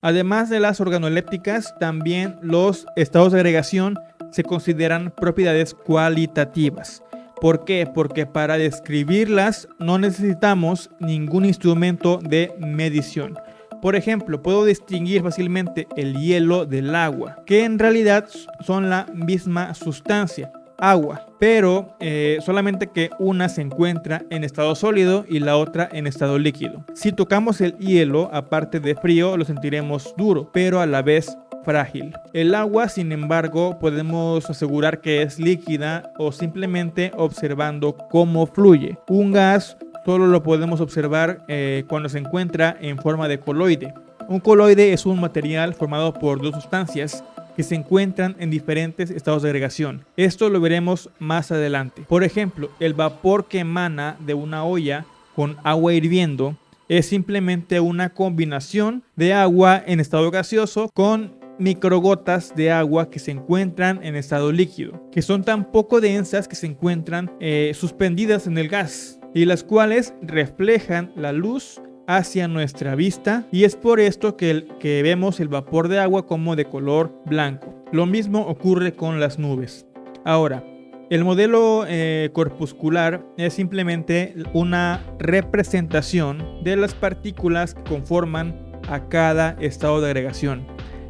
Además de las organolépticas, también los estados de agregación se consideran propiedades cualitativas. ¿Por qué? Porque para describirlas no necesitamos ningún instrumento de medición. Por ejemplo, puedo distinguir fácilmente el hielo del agua, que en realidad son la misma sustancia, agua, pero solamente que una se encuentra en estado sólido y la otra en estado líquido. Si tocamos el hielo, aparte de frío, lo sentiremos duro, pero a la vez frágil. El agua, sin embargo, podemos asegurar que es líquida o simplemente observando cómo fluye. Un gas solo lo podemos observar cuando se encuentra en forma de coloide. Un coloide es un material formado por dos sustancias que se encuentran en diferentes estados de agregación. Esto lo veremos más adelante. Por ejemplo, el vapor que emana de una olla con agua hirviendo es simplemente una combinación de agua en estado gaseoso con microgotas de agua que se encuentran en estado líquido, que son tan poco densas que se encuentran suspendidas en el gas y las cuales reflejan la luz hacia nuestra vista, y es por esto que vemos el vapor de agua como de color blanco. Lo mismo ocurre con las nubes. Ahora, el modelo corpuscular es simplemente una representación de las partículas que conforman a cada estado de agregación.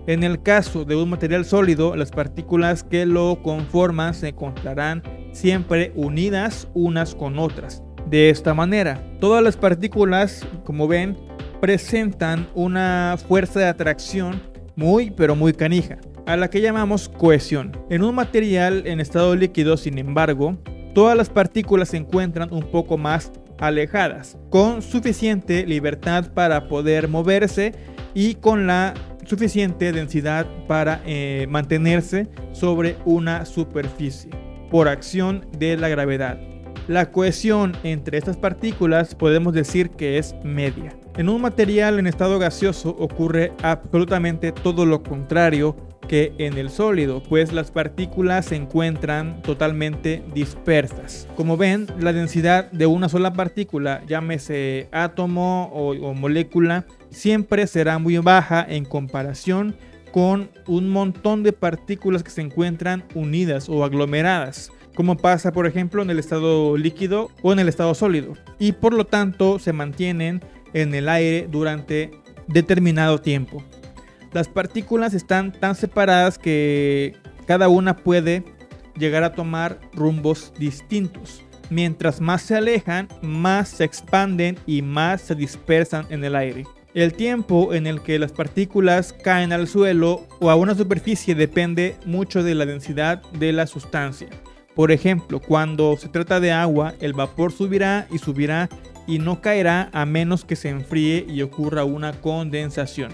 En el caso de un material sólido, las partículas que lo conforman se encontrarán siempre unidas unas con otras. De esta manera, todas las partículas, como ven, presentan una fuerza de atracción muy canija, a la que llamamos cohesión. En un material en estado líquido, sin embargo, todas las partículas se encuentran un poco más alejadas, con suficiente libertad para poder moverse y con la suficiente densidad para mantenerse sobre una superficie por acción de la gravedad. La cohesión entre estas partículas podemos decir que es media. En un material en estado gaseoso ocurre absolutamente todo lo contrario que en el sólido, pues las partículas se encuentran totalmente dispersas. Como ven, la densidad de una sola partícula, llámese átomo o molécula, siempre será muy baja en comparación con un montón de partículas que se encuentran unidas o aglomeradas, como pasa por ejemplo en el estado líquido o en el estado sólido, y por lo tanto se mantienen en el aire durante determinado tiempo. Las partículas están tan separadas que cada una puede llegar a tomar rumbos distintos. Mientras más se alejan, más se expanden y más se dispersan en el aire. El tiempo en el que las partículas caen al suelo o a una superficie depende mucho de la densidad de la sustancia. Por ejemplo, cuando se trata de agua, el vapor subirá y no caerá a menos que se enfríe y ocurra una condensación.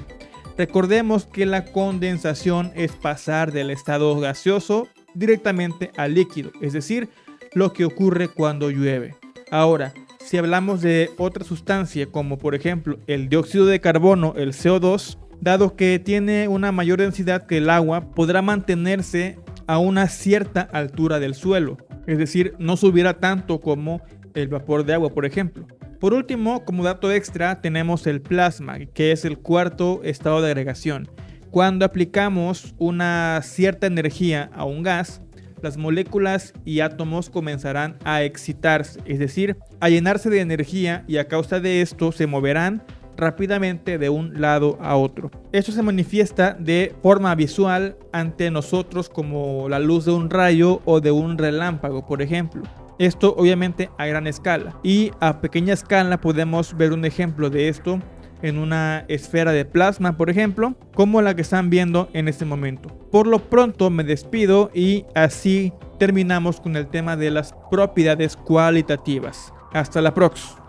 Recordemos que la condensación es pasar del estado gaseoso directamente al líquido, es decir, lo que ocurre cuando llueve. Ahora, si hablamos de otra sustancia como por ejemplo el dióxido de carbono, el CO2, dado que tiene una mayor densidad que el agua, podrá mantenerse a una cierta altura del suelo, es decir, no subirá tanto como el vapor de agua, por ejemplo. Por último, como dato extra, tenemos el plasma, que es el cuarto estado de agregación. Cuando aplicamos una cierta energía a un gas, las moléculas y átomos comenzarán a excitarse, es decir, a llenarse de energía, y a causa de esto se moverán rápidamente de un lado a otro. Esto se manifiesta de forma visual ante nosotros como la luz de un rayo o de un relámpago, por ejemplo. Esto obviamente a gran escala, y a pequeña escala podemos ver un ejemplo de esto en una esfera de plasma, por ejemplo, como la que están viendo en este momento. Por lo pronto me despido y así terminamos con el tema de las propiedades cualitativas. Hasta la próxima.